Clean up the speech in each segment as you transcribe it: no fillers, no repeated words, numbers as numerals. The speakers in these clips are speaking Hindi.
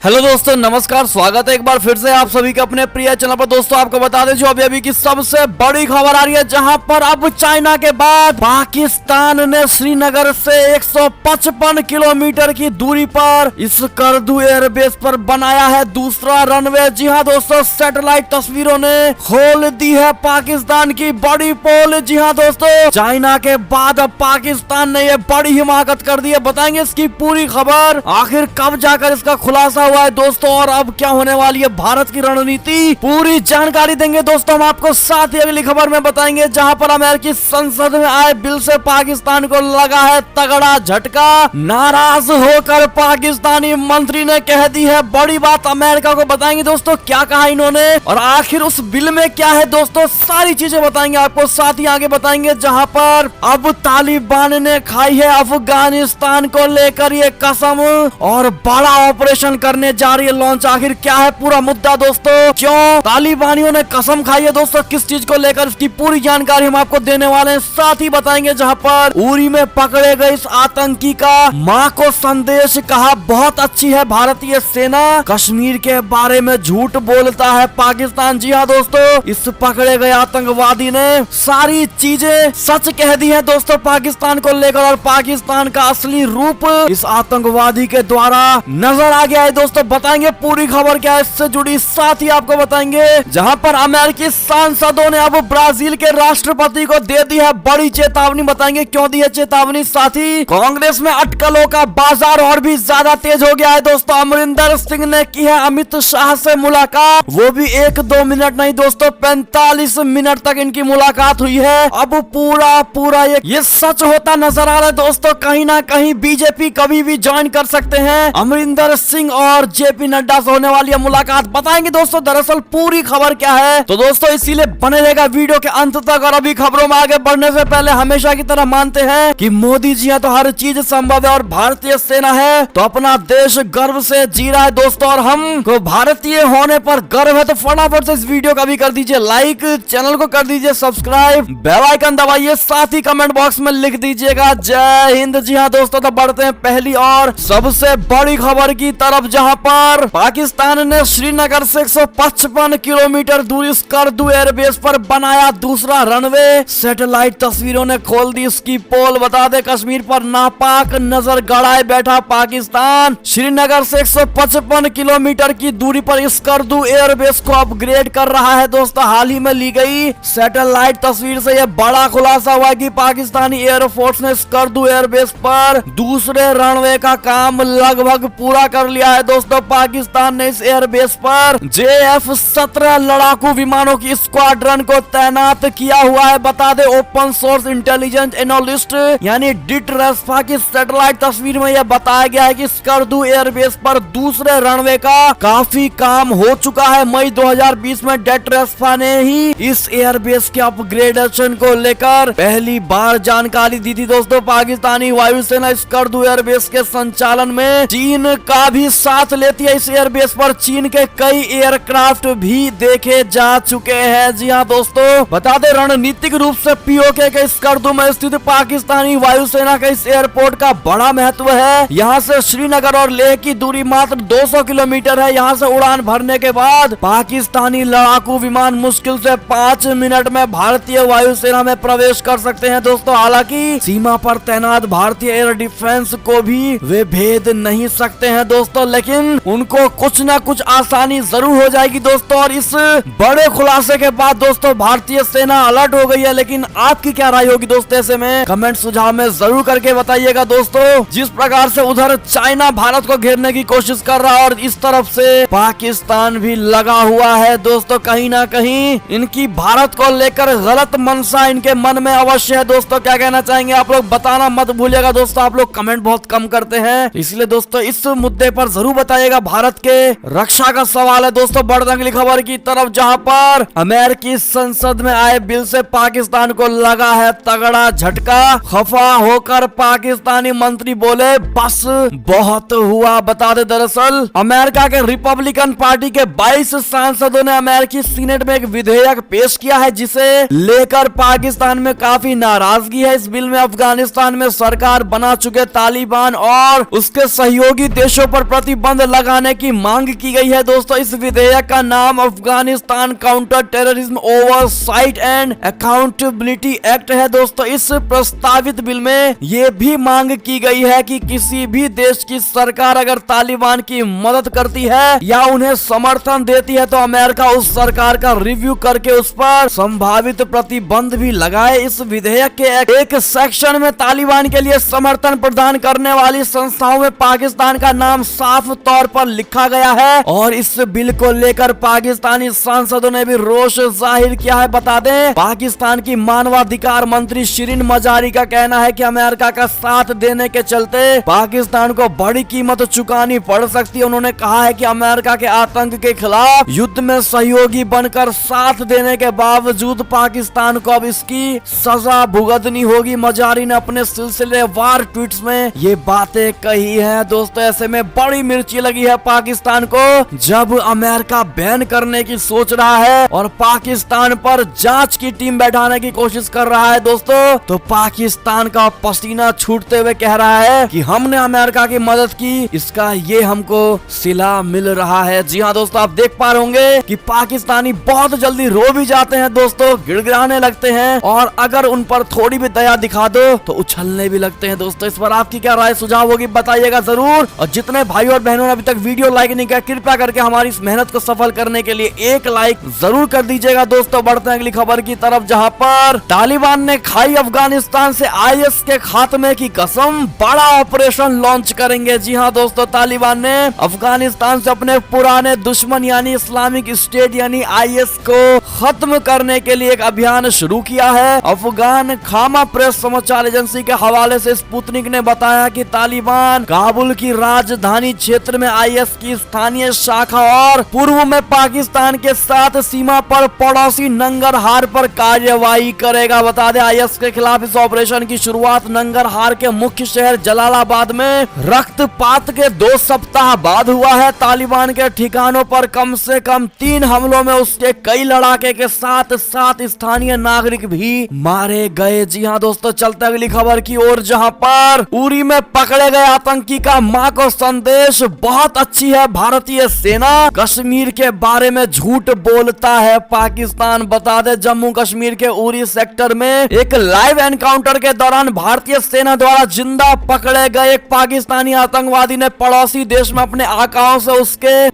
हेलो दोस्तों, नमस्कार। स्वागत है एक बार फिर से आप सभी के अपने प्रिय चैनल पर। दोस्तों आपको बता दें जो अभी की सबसे बड़ी खबर आ रही है, जहां पर अब चाइना के बाद पाकिस्तान ने श्रीनगर से 155 किलोमीटर की दूरी पर इस स्कर्दू एयरबेस पर बनाया है दूसरा रनवे। जी हां दोस्तों, सैटेलाइट तस्वीरों ने खोल दी है पाकिस्तान की बड़ी पोल। जी हां दोस्तों, चाइना के बाद अब पाकिस्तान ने ये बड़ी हिमाकत कर दी है। बताएंगे इसकी पूरी खबर, आखिर कब जाकर इसका खुलासा हुआ है दोस्तों, और अब क्या होने वाली है भारत की रणनीति, पूरी जानकारी देंगे दोस्तों हम आपको। साथ ही अगली खबर में बताएंगे जहां पर अमेरिकी संसद में आए बिल से पाकिस्तान को लगा है तगड़ा झटका। नाराज होकर पाकिस्तानी मंत्री ने कह दी है बड़ी बात अमेरिका को। बताएंगे दोस्तों क्या कहा इन्होंने, और आखिर उस बिल में क्या है दोस्तों, सारी चीजें बताएंगे आपको। साथ ही आगे बताएंगे जहां पर अब तालिबान ने खाई है अफगानिस्तान को लेकर ये कसम, और बड़ा ऑपरेशन करने जा रही है लॉन्च। आखिर क्या है पूरा मुद्दा दोस्तों, क्यों तालिबानियों ने कसम खाई है दोस्तों, किस चीज को लेकर, इसकी पूरी जानकारी हम आपको देने वाले हैं। साथ ही बताएंगे जहां पर उरी में पकड़े गए इस आतंकी का मां को संदेश कहा बहुत अच्छी है भारतीय सेना, कश्मीर के बारे में झूठ बोलता है पाकिस्तान। जी हाँ दोस्तों, इस पकड़े गए आतंकवादी ने सारी चीजें सच कह दी है दोस्तों पाकिस्तान को लेकर, और पाकिस्तान का असली रूप इस आतंकवादी के द्वारा नजर आ गया है दोस्तों। बताएंगे पूरी खबर क्या है इससे जुड़ी। साथ ही आपको बताएंगे जहां पर अमेरिकी सांसदों ने अब ब्राजील के राष्ट्रपति को दे दी है बड़ी चेतावनी। बताएंगे क्यों दी है चेतावनी। साथ ही कांग्रेस में अटकलों का बाजार और भी ज्यादा तेज हो गया है दोस्तों। अमरिंदर सिंह ने की है अमित शाह से मुलाकात, वो भी 1-2 मिनट नहीं दोस्तों, 45 मिनट तक इनकी मुलाकात हुई है। अब पूरा ये सच होता नजर आ रहा है दोस्तों। कहीं ना कहीं बीजेपी कभी भी ज्वाइन कर सकते हैं अमरिंदर सिंह और जेपी नड्डा से होने वाली है मुलाकात। बताएंगे दोस्तों दरअसल पूरी खबर क्या है, तो दोस्तों इसीलिए बने रहेगा वीडियो के अंत तक। और अभी खबरों में आगे बढ़ने से पहले हमेशा की तरह मानते हैं कि मोदी जी हैं तो हर चीज संभव है, और भारतीय सेना है तो अपना देश गर्व से जी रहा है दोस्तों, और हम को भारतीय होने पर गर्व है। तो फटाफट से इस वीडियो का भी कर दीजिए लाइक, चैनल को कर दीजिए सब्सक्राइब, बेल आइकन दबाइए, साथ ही कमेंट बॉक्स में लिख दीजिएगा जय हिंद। जी हाँ दोस्तों, तो बढ़ते हैं पहली और सबसे बड़ी खबर की तरफ, जहां पर पाकिस्तान ने श्रीनगर से 155 किलोमीटर दूरी स्कर्दू एयरबेस पर बनाया दूसरा रनवे। सैटेलाइट तस्वीरों ने खोल दी इसकी पोल। बता दे कश्मीर पर नापाक नजर गड़ाए बैठा पाकिस्तान। श्रीनगर से 155 किलोमीटर की दूरी पर स्कर्दू एयरबेस को अपग्रेड कर रहा है दोस्तों। हाल ही में ली गई सैटेलाइट तस्वीर से यह बड़ा खुलासा हुआ कि पाकिस्तानी एयरफोर्स ने स्कर्दू एयरबेस पर दूसरे रनवे का काम लगभग पूरा कर लिया है दोस्तों। पाकिस्तान ने इस एयरबेस पर JF-17 लड़ाकू विमानों की स्क्वाड्रन को तैनात किया हुआ है। बता दे ओपन सोर्स इंटेलिजेंस एनालिस्ट यानी डिट रेस्फा की सैटेलाइट तस्वीर में यह बताया गया है कि स्कर्दू एयरबेस पर दूसरे रनवे का काफी काम हो चुका है। मई 2020 में डिट रेस्फा ने ही इस एयरबेस के अपग्रेडेशन को लेकर पहली बार जानकारी दी थी दोस्तों। पाकिस्तानी वायुसेना स्कर्दू एयरबेस के संचालन में चीन का भी साथ लेती है। इस एयरबेस पर चीन के कई एयरक्राफ्ट भी देखे जा चुके हैं। जी हाँ दोस्तों, बता दें रणनीतिक रूप से पीओके के स्कर्दू में स्थित पाकिस्तानी वायुसेना के इस एयरपोर्ट का बड़ा महत्व है। यहाँ से श्रीनगर और लेह की दूरी मात्र 200 किलोमीटर है। यहाँ से उड़ान भरने के बाद पाकिस्तानी लड़ाकू विमान मुश्किल से 5 मिनट में भारतीय वायुसेना में प्रवेश कर सकते हैं दोस्तों। हालांकि सीमा पर तैनात भारतीय एयर डिफेंस को भी वे भेद नहीं सकते हैं दोस्तों, लेकिन उनको कुछ ना कुछ आसानी जरूर हो जाएगी दोस्तों। और इस बड़े खुलासे के बाद दोस्तों भारतीय सेना अलर्ट हो गई है। लेकिन आपकी क्या राय होगी दोस्तों, ऐसे में कमेंट सुझाव में जरूर करके बताइएगा दोस्तों। जिस प्रकार से उधर चाइना भारत को घेरने की कोशिश कर रहा है और इस तरफ से पाकिस्तान भी लगा हुआ है दोस्तों, कहीं ना कहीं इनकी भारत को लेकर गलत मनसा इनके मन में अवश्य है दोस्तों। क्या कहना चाहेंगे आप लोग बताना मत भूलिएगा दोस्तों। आप लोग कमेंट बहुत कम करते हैं, इसलिए दोस्तों इस मुद्दे पर जरूर बताइएगा। भारत के रक्षा का सवाल है दोस्तों। बढ़ते अगली खबर की तरफ, जहां पर अमेरिकी संसद में आए बिल से पाकिस्तान को लगा है तगड़ा झटका। खफा होकर पाकिस्तानी मंत्री बोले बस बहुत हुआ। बता दे दरअसल अमेरिका के रिपब्लिकन पार्टी के 22 सांसदों ने अमेरिकी सीनेट में एक विधेयक पेश किया है, जिसे लेकर पाकिस्तान में काफी नाराजगी है। इस बिल में अफगानिस्तान में सरकार बना चुके तालिबान और उसके सहयोगी देशों पर प्रतिबंध प्रतिबंध लगाने की मांग की गई है। दोस्तों इस विधेयक का नाम Afghanistan counter terrorism oversight and accountability act है। दोस्तों इस प्रस्तावित बिल में ये भी मांग की गई है कि किसी भी देश की सरकार अगर तालिबान की मदद करती है या उन्हें समर्थन देती है तो अमेरिका उस सरकार का रिव्यू करके उस पर संभावित प्रतिबंध भी लगाए। इस विधेयक के एक सेक्शन में तालिबान के लिए समर्थन प्रदान करने वाली संस्थाओं में पाकिस्तान का नाम साफ तौर पर लिखा गया है और इस बिल को लेकर पाकिस्तानी सांसदों ने भी रोष जाहिर किया है। बता दें पाकिस्तान की मानवाधिकार मंत्री शिरीन मजारी का कहना है कि अमेरिका का साथ देने के चलते पाकिस्तान को बड़ी कीमत चुकानी पड़ सकती है। उन्होंने कहा है कि अमेरिका के आतंक के खिलाफ युद्ध में सहयोगी बनकर साथ देने के बावजूद पाकिस्तान को अब इसकी सजा भुगतनी होगी। मजारी ने अपने सिलसिलेवार ट्वीट्स में ये बातें कही है। दोस्तों ऐसे में बड़ी मिर्ची लगी है पाकिस्तान को जब अमेरिका बैन करने की सोच रहा है और पाकिस्तान पर जांच की टीम बैठाने की कोशिश कर रहा है। दोस्तों तो पाकिस्तान का पसीना छूटते हुए कह रहा है कि हमने अमेरिका की मदद की, इसका ये हमको सिला मिल रहा है। जी हाँ दोस्तों आप देख पा रहे होंगे कि पाकिस्तानी बहुत जल्दी रो भी जाते हैं दोस्तों, गिड़गिड़ाने लगते हैं और अगर उन पर थोड़ी भी दया दिखा दो तो उछलने भी लगते हैं। दोस्तों इस पर आपकी क्या राय सुझाव होगी बताइएगा जरूर। और जितने भाई और बहनों ने अभी तक वीडियो लाइक नहीं किया कृपया करके हमारी इस मेहनत को सफल करने के लिए एक लाइक जरूर कर दीजिएगा। दोस्तों बढ़ते हैं अगली खबर की तरफ जहां पर तालिबान ने खाई अफगानिस्तान से आईएस के खात्मे की कसम, बड़ा ऑपरेशन लॉन्च करेंगे। जी हाँ दोस्तों तालिबान ने अफगानिस्तान से अपने पुराने दुश्मन यानी इस्लामिक स्टेट यानी आईएस को खत्म करने के लिए एक अभियान शुरू किया है। अफगान खामा प्रेस समाचार एजेंसी के हवाले से स्पुतनिक ने बताया कि तालिबान काबुल की राजधानी क्षेत्र में आईएस की स्थानीय शाखा और पूर्व में पाकिस्तान के साथ सीमा पर पड़ोसी नंगरहार पर कार्यवाही करेगा। बता दें आईएस के खिलाफ इस ऑपरेशन की शुरुआत नंगरहार के मुख्य शहर जलालाबाद में रक्तपात के 2 सप्ताह बाद हुआ है। तालिबान के ठिकानों पर कम से कम 3 हमलों में उसके कई लड़ाके के साथ साथ स्थानीय नागरिक भी मारे गए। जी हाँ दोस्तों चलते अगली खबर की ओर जहां पर उरी में पकड़े गए आतंकी का मां को संदेश, बहुत अच्छी है भारतीय सेना, कश्मीर के बारे में झूठ बोलता है पाकिस्तान। बता दे जम्मू कश्मीर के उरी सेक्टर में एक लाइव एनकाउंटर के दौरान भारतीय सेना द्वारा जिंदा पकड़े गए एक पाकिस्तानी आतंकवादी ने पड़ोसी देश में अपने आकाओं से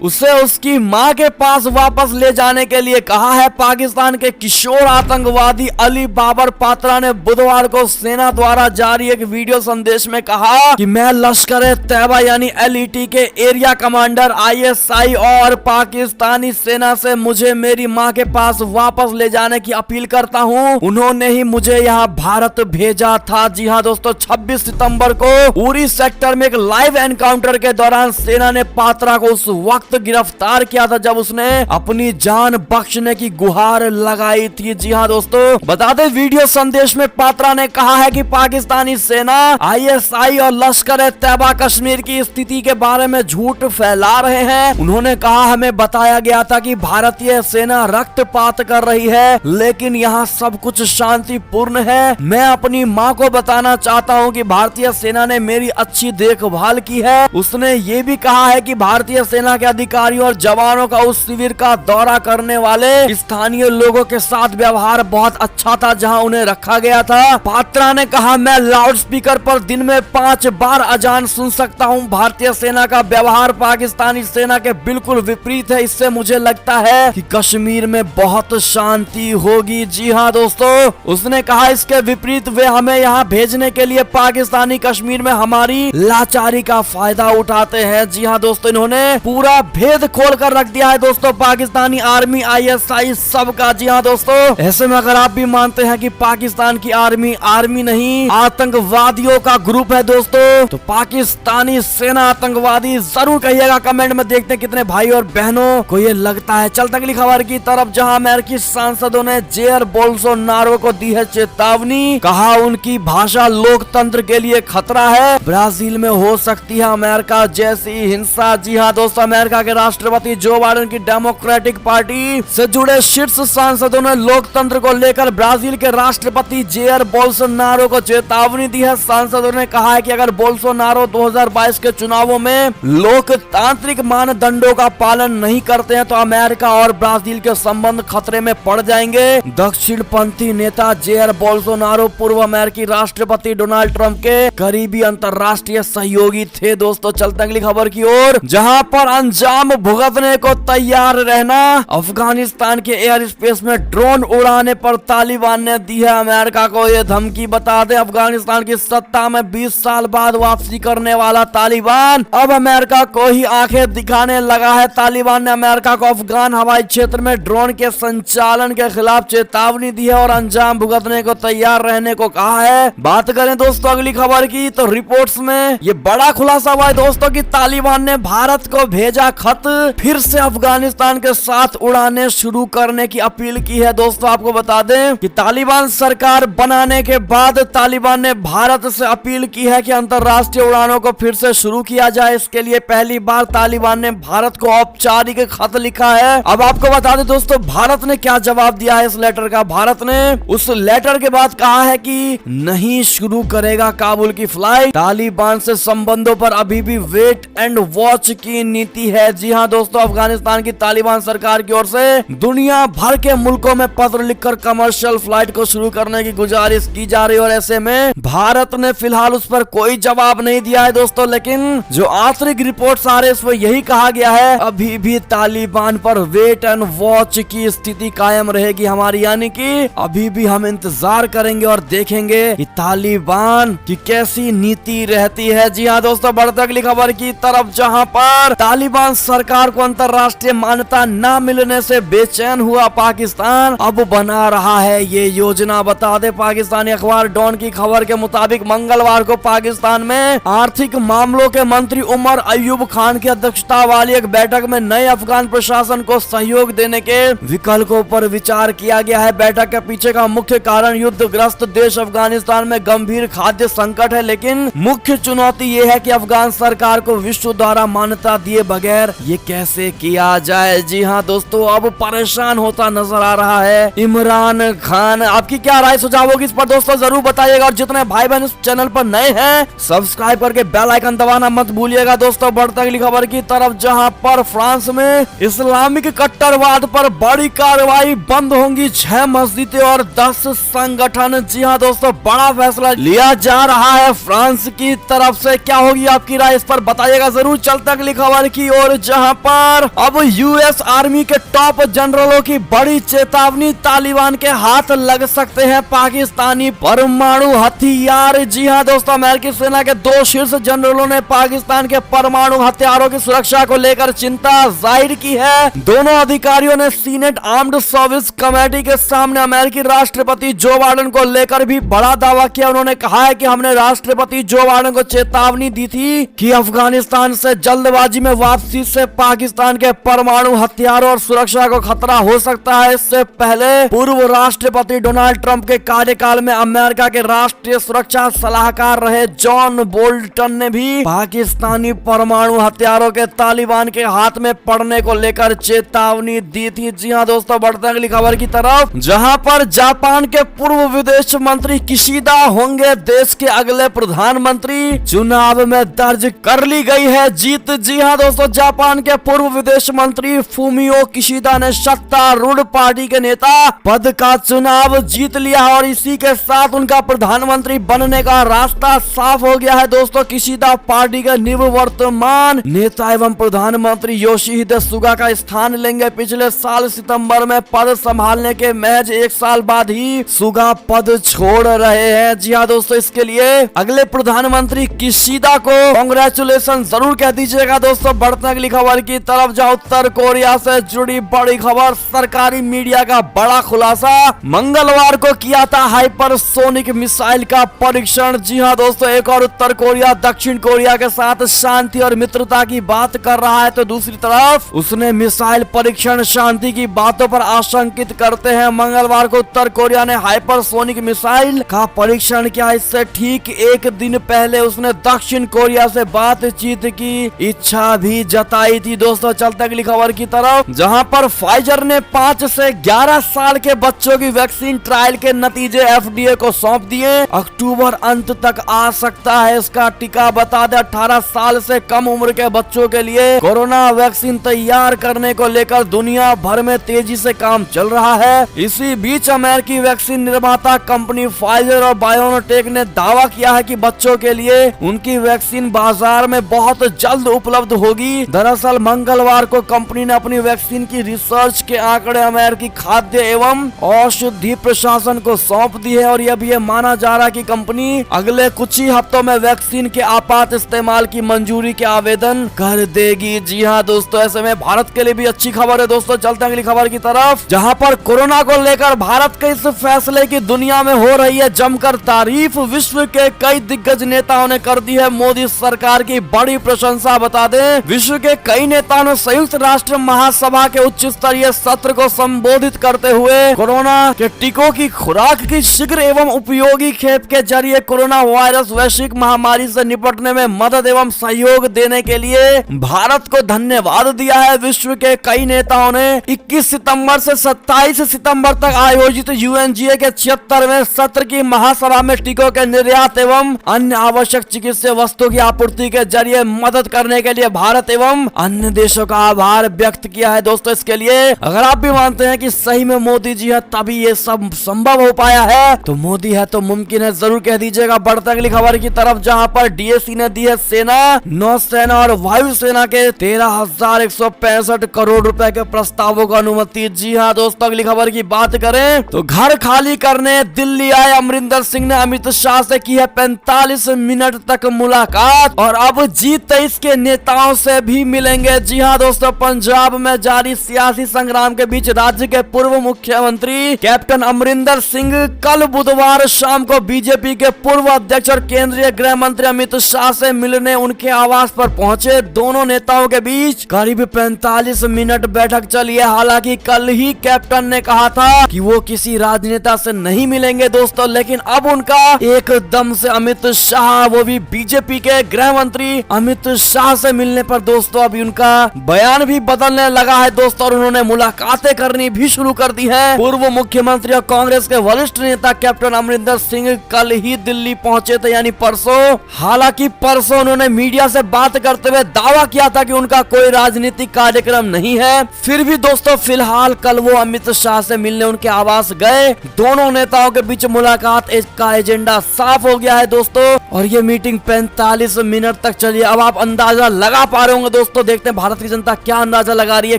उसे उसकी मां के पास वापस ले जाने के लिए कहा है। पाकिस्तान के किशोर आतंकवादी अली बाबर पात्रा ने बुधवार को सेना द्वारा जारी एक वीडियो संदेश में कहा कि मैं लश्कर तैयबा यानी एलईटी के एरिया कमांडर आईएसआई और पाकिस्तानी सेना से मुझे मेरी मां के पास वापस ले जाने की अपील करता हूं। उन्होंने ही मुझे यहाँ भारत भेजा था। जी हाँ दोस्तों 26 सितंबर को उरी सेक्टर में एक लाइव एनकाउंटर के दौरान सेना ने पात्रा को उस वक्त गिरफ्तार किया था जब उसने अपनी जान बख्शने की गुहार लगाई थी। जी हाँ दोस्तों बता दें वीडियो संदेश में पात्रा ने कहा है कि पाकिस्तानी सेना आईएसआई और लश्कर तैयबा कश्मीर की स्थिति के बारे में झूठ फैला रहे हैं। उन्होंने कहा हमें बताया गया था कि भारतीय सेना रक्तपात कर रही है लेकिन यहाँ सब कुछ शांतिपूर्ण है। मैं अपनी माँ को बताना चाहता हूँ कि भारतीय सेना ने मेरी अच्छी देखभाल की है। उसने ये भी कहा है कि भारतीय सेना के अधिकारियों और जवानों का उस शिविर का दौरा करने वाले स्थानीय लोगों के साथ व्यवहार बहुत अच्छा था जहां उन्हें रखा गया था। पात्रा ने कहा मैं लाउड स्पीकर पर दिन में 5 बार अजान सुन सकता हूं। भारतीय सेना का व्यवहार पाकिस्तानी सेना के बिल्कुल विपरीत है। इससे मुझे लगता है कि कश्मीर में बहुत शांति होगी। जी हाँ दोस्तों उसने कहा इसके विपरीत वे हमें यहाँ भेजने के लिए पाकिस्तानी कश्मीर में हमारी लाचारी का फायदा उठाते हैं। जी हाँ दोस्तों इन्होंने पूरा भेद खोल कर रख दिया है दोस्तों पाकिस्तानी आर्मी आईएसआई सबका। जी हाँ दोस्तों ऐसे में अगर आप भी मानते हैं कि पाकिस्तान की आर्मी नहीं आतंकवादियों का ग्रुप है दोस्तों तो पाकिस्तानी सेना आतंकवादी जरूर कहिएगा कमेंट में। देखते हैं कितने भाई और बहनों को ये लगता है। चलते अगली खबर की तरफ जहां अमेरिकी सांसदों ने जेयर बोल्सोनारो को दी है चेतावनी, कहा उनकी भाषा लोकतंत्र के लिए खतरा है, ब्राजील में हो सकती है अमेरिका जैसी हिंसा। जी हाँ दोस्तों अमेरिका के राष्ट्रपति जो बाइडेन की डेमोक्रेटिक पार्टी से जुड़े शीर्ष सांसदों ने लोकतंत्र को लेकर ब्राजील के राष्ट्रपति जेयर बोल्सोनारो को चेतावनी दी है। सांसदों ने कहा है कि अगर बोल्सोनारो 2022 के चुनावों में लोकतांत्रिक मानदंडों का पालन नहीं करते हैं तो अमेरिका और ब्राजील के संबंध खतरे में पड़ जाएंगे। दक्षिणपंथी नेता जेयर बोल्सोनारो पूर्व अमेरिकी राष्ट्रपति डोनाल्ड ट्रंप के करीबी अंतरराष्ट्रीय सहयोगी थे। दोस्तों चलते अगली खबर की ओर, जहां पर अंजाम भुगतने को तैयार रहना। अफगानिस्तान के एयर स्पेस में ड्रोन उड़ाने पर तालिबान ने दी है अमेरिका को ये धमकी। बता दें अफगानिस्तान की सत्ता में 20 साल बाद वापसी करने वाला तालिबान अब अमेरिका को ही आंखें दिखाने लगा है। तालिबान ने अमेरिका को अफगान हवाई क्षेत्र में ड्रोन के संचालन के खिलाफ चेतावनी दी है और अंजाम भुगतने को तैयार रहने को कहा है। बात करें दोस्तों अगली खबर की तो रिपोर्ट्स में ये बड़ा खुलासा हुआ है दोस्तों कि तालिबान ने भारत को भेजा खत, फिर से अफगानिस्तान के साथ उड़ाने शुरू करने की अपील की है। दोस्तों आपको बता दें कि तालिबान सरकार बनाने के बाद तालिबान ने भारत से अपील की है कि अंतरराष्ट्रीय उड़ानों को फिर से शुरू किया जाए। इसके लिए पहली बार तालिबान ने भारत को औपचारिक खत लिखा है। अब आपको बता दें दोस्तों भारत ने क्या जवाब दिया है इस लेटर का। भारत ने उस लेटर के बाद कहा है कि नहीं शुरू करेगा काबुल की फ्लाइट। तालिबान से संबंधों पर अभी भी वेट एंड वॉच की नीति है। जी हाँ दोस्तों, अफगानिस्तान की तालिबान सरकार की ओर से दुनिया भर के मुल्कों में पत्र लिखकर कमर्शियल फ्लाइट को शुरू करने की गुजारिश की जा रही है और ऐसे में भारत ने फिलहाल उस पर कोई जवाब नहीं दिया है दोस्तों। लेकिन जो आंतरिक रिपोर्ट्स आ रहे हैं उसमें यही कहा गया है अभी भी तालिबान पर वेट एंड वॉच की स्थिति कायम रहेगी हमारी, यानी कि अभी भी हम इंतजार करेंगे और देखेंगे कि तालिबान की कैसी नीति रहती है। जी हाँ दोस्तों, बढ़ते अगली खबर की तरफ, जहां पर तालिबान सरकार को अंतरराष्ट्रीय मान्यता न मिलने से बेचैन हुआ पाकिस्तान अब बना रहा है ये योजना। बता दे पाकिस्तानी अखबार डॉन की खबर के मुताबिक मंगलवार को पाकिस्तान में आर्थिक मामलों के मंत्री उमर अयूब खान की अध्यक्षता वाली एक बैठक में नए अफगान प्रशासन को सहयोग देने के विकल्पों पर विचार किया गया है। बैठक के पीछे का मुख्य कारण युद्धग्रस्त देश अफगानिस्तान में गंभीर खाद्य संकट है, लेकिन मुख्य चुनौती ये है कि अफगान सरकार को विश्व द्वारा मान्यता दिए बगैर ये कैसे किया जाए। जी हाँ दोस्तों, अब परेशान होता नजर आ रहा है इमरान खान। आपकी क्या राय सुझाव होगी इस पर दोस्तों जरूर बताइएगा और जितने भाई बहन इस चैनल पर नए हैं सब्सक्राइब करके बेल आइकन दबाना मत भूलिएगा। दोस्तों बढ़ते अगली खबर की तरफ, जहां पर फ्रांस में इस्लामिक कट्टरवाद पर बड़ी कार्रवाई, बंद होंगी 6 मस्जिदें और 10 संगठन। जी हाँ दोस्तों, बड़ा फैसला लिया जा रहा है फ्रांस की तरफ से। क्या होगी आपकी राय इस पर बताइएगा जरूर। चलते अगली खबर की ओर, जहां पर अब यूएस आर्मी के टॉप जनरलों की बड़ी चेतावनी, तालिबान के हाथ लग सकते हैं पाकिस्तानी परमाणु हथियार। जी हाँ दोस्तों, अमेरिकी सेना के 2 शीर्ष जनरलों ने पाकिस्तान के परमाणु हथियारों की सुरक्षा को लेकर चिंता जाहिर की है। दोनों अधिकारियों ने सीनेट आर्म्ड सर्विस कमेटी के सामने अमेरिकी राष्ट्रपति जो बाइडेन को लेकर भी बड़ा दावा किया। उन्होंने कहा है कि हमने राष्ट्रपति जो बाइडेन को चेतावनी दी थी कि अफगानिस्तान से जल्दबाजी में वापसी से पाकिस्तान के परमाणु हथियारों और सुरक्षा को खतरा हो सकता है। इससे पहले पूर्व राष्ट्रपति डोनाल्ड ट्रंप के कार्यकाल में अमेरिका के राष्ट्रीय सुरक्षा सलाहकार रहे जॉन बोल्टन ने भी पाकिस्तानी परमाणु हथियारों के तालिबान के हाथ में पड़ने को लेकर चेतावनी दी थी। जी हाँ दोस्तों, बढ़ते अगली खबर की तरफ, जहां पर जापान के पूर्व विदेश मंत्री किशिदा होंगे देश के अगले प्रधानमंत्री। चुनाव में दर्ज कर ली गई है जीत। जी हाँ दोस्तों, जापान के पूर्व विदेश मंत्री फूमियो किशिदा ने सत्तारूढ़ पार्टी के नेता पद का चुनाव जीत लिया और इसी के साथ उनका प्रधानमंत्री बनने का रास्ता साफ हो गया है। दोस्तों, किशिदा पार्टी के निवर्तमान नेता एवं प्रधानमंत्री योशिहिदे सुगा का स्थान लेंगे। पिछले साल सितंबर में पद संभालने के महज 1 साल बाद ही सुगा पद छोड़ रहे हैं। जी हाँ दोस्तों, इसके लिए अगले प्रधानमंत्री किशिदा को कांग्रेचुलेशन जरूर कह दीजिएगा। दोस्तों बढ़ते अगली खबर की तरफ, जहां उत्तर कोरिया से जुड़ी बड़ी खबर, सरकारी मीडिया का बड़ा खुलासा, मंगलवार को किया था हाइपरसोनिक मिसाइल का परीक्षण। जी हाँ दोस्तों, एक और उत्तर कोरिया दक्षिण कोरिया के साथ शांति और मित्रता की बात कर रहा है तो दूसरी तरफ उसने मिसाइल परीक्षण शांति की बातों पर आशंकित करते हैं मंगलवार को उत्तर कोरिया ने हाइपरसोनिक मिसाइल का परीक्षण किया। इससे ठीक एक दिन पहले उसने दक्षिण कोरिया से बातचीत की इच्छा भी जताई थी। दोस्तों चलते अगली खबर की तरफ, जहां पर फाइजर ने 5 से 11 साल के बच्चों की वैक्सीन ट्रायल के नतीजे FDA को सौंप दिए। अक्टूबर अंत तक आ सकता है इसका टीका। बता दें 18 साल से कम उम्र के बच्चों के लिए कोरोना वैक्सीन तैयार करने को लेकर दुनिया भर में तेजी से काम चल रहा है। इसी बीच अमेरिकी वैक्सीन निर्माता कंपनी फाइजर और बायोनोटेक ने दावा किया है कि बच्चों के लिए उनकी वैक्सीन बाजार में बहुत जल्द उपलब्ध होगी। दरअसल मंगलवार को कंपनी ने अपनी वैक्सीन की रिसर्च के आंकड़े अमेरिकी खाद्य एवं औषधि प्रशासन को सौंप दी है और अब यह माना जा रहा है कि कंपनी अगले कुछ ही हफ्तों में वैक्सीन के आपात इस्तेमाल की मंजूरी के आवेदन कर देगी। जी हाँ दोस्तों, ऐसे में भारत के लिए भी अच्छी खबर है। दोस्तों चलते हैं अगली खबर की तरफ, जहां पर कोरोना को लेकर भारत के इस फैसले की दुनिया में हो रही है जमकर तारीफ। विश्व के कई दिग्गज नेताओं ने कर दी है मोदी सरकार की बड़ी प्रशंसा। बता दें, विश्व के कई नेताओं ने संयुक्त राष्ट्र महासभा के उच्च स्तरीय सत्र को संबोधित करते हुए कोरोना के टीकों की खुराक की शीघ्र एवं उपयोगी खेप के जरिए कोरोना वायरस वैश्विक महामारी से निपटने में मदद एवं सहयोग देने के लिए भारत को धन्यवाद दिया है। विश्व के कई नेताओं ने 21 सितंबर से 27 सितंबर तक आयोजित यूएनजीए के 76वें सत्र की महासभा में टीकों के निर्यात एवं अन्य आवश्यक चिकित्सीय वस्तुओं की आपूर्ति के जरिए मदद करने के लिए भारत एवं अन्य देशों का आभार व्यक्त किया है। दोस्तों इसके लिए अगर आप भी मानते हैं कि सही में मोदी जी है तभी ये सब संभव हो पाया है, तो मोदी है तो मुमकिन है जरूर कह दीजिएगा। बढ़ते अगली खबर की तरफ, जहां पर डीएसी ने दी है सेना, नौसेना और वायुसेना के 13,165 करोड़ रुपए के प्रस्तावों को अनुमति। जी हाँ दोस्तों, अगली खबर की बात करें तो घर खाली करने दिल्ली आए अमरिंदर सिंह ने अमित शाह से की है 45 मिनट तक मुलाकात और अब G23 के नेताओं से भी मिलेंगे। जी हाँ दोस्तों, पंजाब में जारी सियासी संग्राम के बीच राज्य के पूर्व मुख्यमंत्री कैप्टन अमरिंदर सिंह कल बुधवार शाम को बीजेपी के पूर्व अध्यक्ष और केंद्रीय गृह मंत्री अमित शाह से मिलने उनके आवास पर पहुंचे। दोनों नेताओं के बीच करीब 45 मिनट बैठक चली है। हालांकि कल ही कैप्टन ने कहा था कि वो किसी राजनेता से नहीं मिलेंगे दोस्तों, लेकिन अब उनका एकदम से अमित शाह, वो भी बीजेपी के गृह मंत्री अमित शाह से मिलने पर दोस्तों अभी उनका बयान भी बदलने लगा है दोस्तों, और उन्होंने मुलाकातें करनी भी शुरू कर दी है। पूर्व मुख्यमंत्री और कांग्रेस के वरिष्ठ नेता कैप्टन अमरिंदर सिंह कल ही दिल्ली पहुंचे थे, यानी परसों। हालांकि परसों उन्होंने मीडिया से बात करते हुए दावा किया था कि उनका कोई राजनीतिक कार्यक्रम नहीं है। फिर भी दोस्तों फिलहाल कल वो अमित शाह से मिलने उनके आवास गए। दोनों नेताओं के बीच मुलाकात का एजेंडा साफ हो गया है दोस्तों, और ये मीटिंग 45 मिनट तक चली। अब आप अंदाजा लगा पा रहे होंगे दोस्तों, देखते हैं भारत की जनता क्या अंदाजा लगा रही है।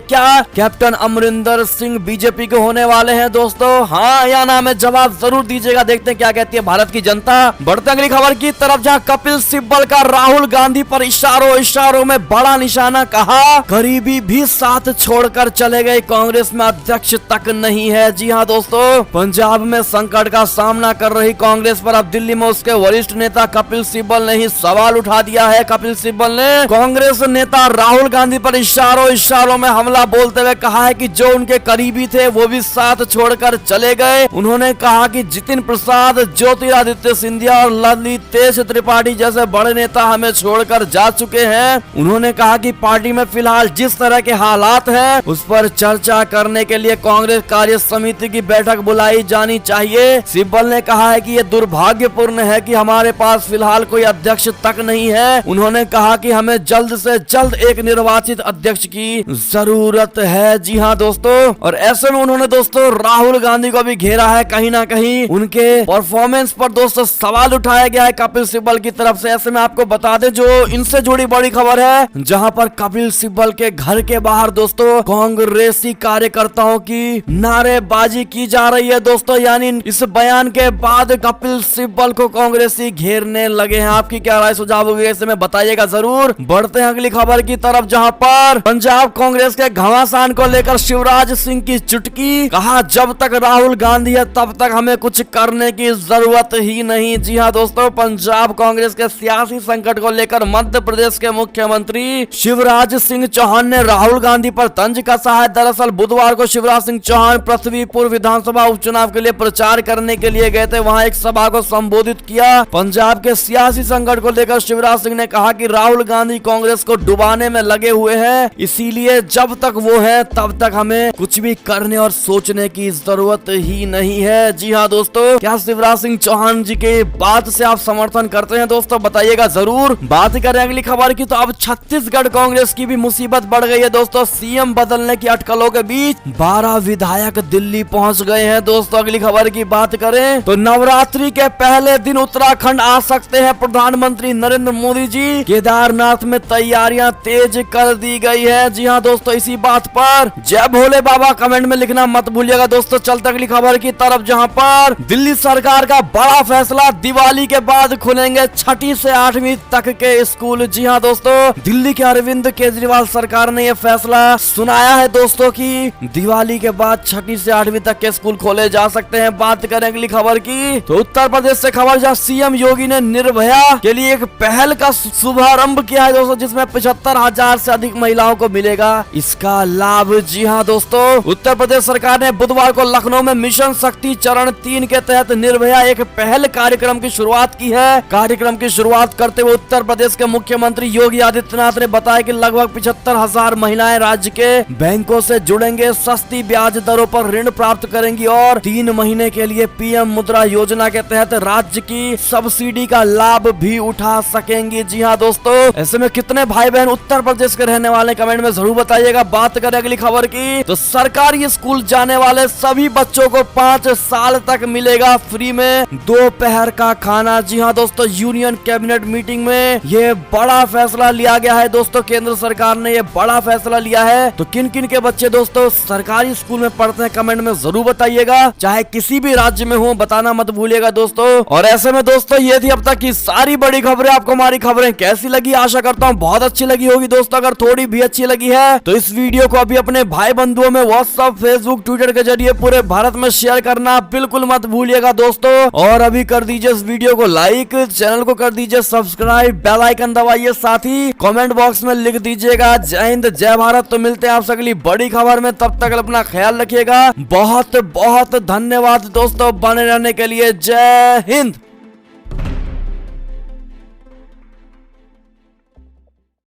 क्या कैप्टन अमरिंदर सिंह बीजेपी के होने वाले हैं दोस्तों? हाँ या ना में जवाब जरूर दीजिएगा। देखते हैं क्या कहती है भारत की जनता। बढ़ते अगली खबर की तरफ, जहां कपिल सिब्बल का राहुल गांधी पर इशारों में बड़ा निशाना, कहा गरीबी भी साथ छोड़कर चले गए, कांग्रेस में अध्यक्ष तक नहीं है। जी हाँ दोस्तों, पंजाब में संकट का सामना कर रही कांग्रेस पर अब दिल्ली में उसके वरिष्ठ नेता कपिल सिब्बल ने ही सवाल उठा दिया है। कपिल सिब्बल ने कांग्रेस नेता राहुल गांधी पर इशारों में हमला बोलते हुए कहा है कि जो उनके करीबी थे वो भी साथ छोड़कर चले गए। उन्होंने कहा कि जितिन प्रसाद, ज्योतिरादित्य सिंधिया और ललितेश त्रिपाठी जैसे बड़े नेता हमें छोड़कर जा चुके हैं। उन्होंने कहा कि पार्टी में फिलहाल जिस तरह के हालात हैं उस पर चर्चा करने के लिए कांग्रेस कार्य समिति की बैठक बुलाई जानी चाहिए। सिब्बल ने कहा है कि ये दुर्भाग्यपूर्ण है कि हमारे पास फिलहाल कोई अध्यक्ष तक नहीं है। उन्होंने कहा कि हमें जल्द से जल्द एक निर्वाचित अध्यक्ष की जरूरत है। जी हाँ दोस्तों, और ऐसे में उन्होंने दोस्तों राहुल गांधी को भी घेरा है। कहीं ना कहीं उनके परफॉर्मेंस पर दोस्तों सवाल उठाया गया है कपिल सिब्बल की तरफ से। ऐसे में आपको बता दें जो इनसे जुड़ी बड़ी खबर है, जहां पर कपिल सिब्बल के घर के बाहर दोस्तों कांग्रेसी कार्यकर्ताओं की नारेबाजी की जा रही है दोस्तों, यानी इस बयान के बाद कपिल सिब्बल को कांग्रेसी घेरने लगे हैं। आपकी क्या राय सुझाव होगी ऐसे में बताइएगा जरूर। बढ़ते हैं अगली खबर की तरफ, जहां पर पंजाब कांग्रेस के घमासान को लेकर शिवराज सिंह की चुटकी, कहा जब तक राहुल गांधी है तब तक हमें कुछ करने की जरूरत ही नहीं। जी हाँ दोस्तों, पंजाब कांग्रेस के सियासी संकट को लेकर मध्य प्रदेश के मुख्यमंत्री शिवराज सिंह चौहान ने राहुल गांधी पर तंज कसा है। दरअसल बुधवार को शिवराज सिंह चौहान पृथ्वीपुर विधानसभा उपचुनाव के लिए प्रचार करने के लिए गए थे। वहां एक सभा को संबोधित किया। पंजाब के सियासी संकट को लेकर शिवराज सिंह ने कहा कि राहुल गांधी कांग्रेस को डुबाने में लगे हुए हैं, इसीलिए जब तक वो है तब तक हमें कुछ भी करने और सोचने की जरूरत ही नहीं है। जी हाँ दोस्तों, क्या शिवराज सिंह चौहान जी के बात से आप समर्थन करते हैं दोस्तों? बताइएगा जरूर। बात करें करें अगली खबर की, तो अब छत्तीसगढ़ कांग्रेस की भी मुसीबत बढ़ गई है दोस्तों। सीएम बदलने की अटकलों के बीच 12 विधायक दिल्ली पहुंच गए हैं दोस्तों। अगली खबर की बात करें तो नवरात्रि के पहले दिन उत्तराखंड आ सकते हैं प्रधानमंत्री नरेंद्र मोदी जी। केदारनाथ में तैयारियां तेज कर दी गई है। जी हाँ दोस्तों, इसी बात पर जय भोले बाबा कमेंट में लिखना मत भूलिएगा दोस्तों। चलते अगली खबर की तरफ, जहां पर दिल्ली सरकार का बड़ा फैसला, दिवाली के बाद खुलेंगे 6ठी से 8वीं तक के स्कूल। जी हाँ दोस्तों, दिल्ली के अरविंद केजरीवाल सरकार ने यह फैसला सुनाया है दोस्तों कि दिवाली के बाद 6ठी से 8वीं तक के स्कूल खोले जा सकते हैं। बात करें अगली खबर की तो उत्तर प्रदेश से खबर, जहां सीएम योगी ने निर्भया के लिए एक पहल का शुभारंभ किया है दोस्तों, जिसमें 75,000 से अधिक महिलाओं को मिलेगा इसका लाभ। जी हाँ दोस्तों, उत्तर प्रदेश सरकार ने बुधवार को लखनऊ में मिशन शक्ति चरण 3 के तहत निर्भया एक पहल कार्यक्रम की शुरुआत की है। कार्यक्रम की शुरुआत करते हुए उत्तर प्रदेश के मुख्यमंत्री योगी आदित्यनाथ ने बताया कि लगभग 75,000 महिलाएं राज्य के बैंकों से जुड़ेंगे, सस्ती ब्याज दरों पर ऋण प्राप्त करेंगी और 3 महीने के लिए पीएम मुद्रा योजना के तहत राज्य की सब्सिडी का लाभ भी उठा सकेंगी। जी हाँ दोस्तों, ऐसे में कितने भाई बहन उत्तर प्रदेश के रहने वाले कमेंट में जरूर बताइएगा। बात करें अगली खबर की तो सरकारी स्कूल जाने वाले सभी बच्चों को 5 साल तक मिलेगा फ्री में दोपहर का खाना। जी हाँ दोस्तों, यूनियन कैबिनेट मीटिंग में ये बड़ा फैसला लिया गया है दोस्तों। केंद्र सरकार ने ये बड़ा फैसला लिया है। तो किन किन के बच्चे दोस्तों सरकारी स्कूल में पढ़ते हैं कमेंट में जरूर बताइएगा, चाहे किसी भी राज्य में हो, बताना मत भूलिएगा दोस्तों। और ऐसे में दोस्तों ये थी अब तक की सारी बड़ी खबरें। आपको हमारी खबरें कैसी लगी? आशा करता हूँ बहुत अच्छी लगी होगी दोस्तों। अगर थोड़ी भी अच्छी लगी है तो इस वीडियो को अभी अपने भाई बंधुओं में व्हाट्सएप, फेसबुक, ट्विटर के जरिए पूरे भारत में शेयर करना बिल्कुल मत भूलिएगा दोस्तों। और अभी कर दीजिए इस वीडियो को लाइक, चैनल को कर दीजिए सब्सक्राइब, बेल आइकन दबाइए, साथ ही कमेंट बॉक्स में लिख दीजिएगा जय हिंद जय भारत। तो मिलते हैं आपसे अगली बड़ी खबर में, तब तक अपना ख्याल रखिएगा। बहुत बहुत धन्यवाद दोस्तों बने रहने के लिए। जय हिंद।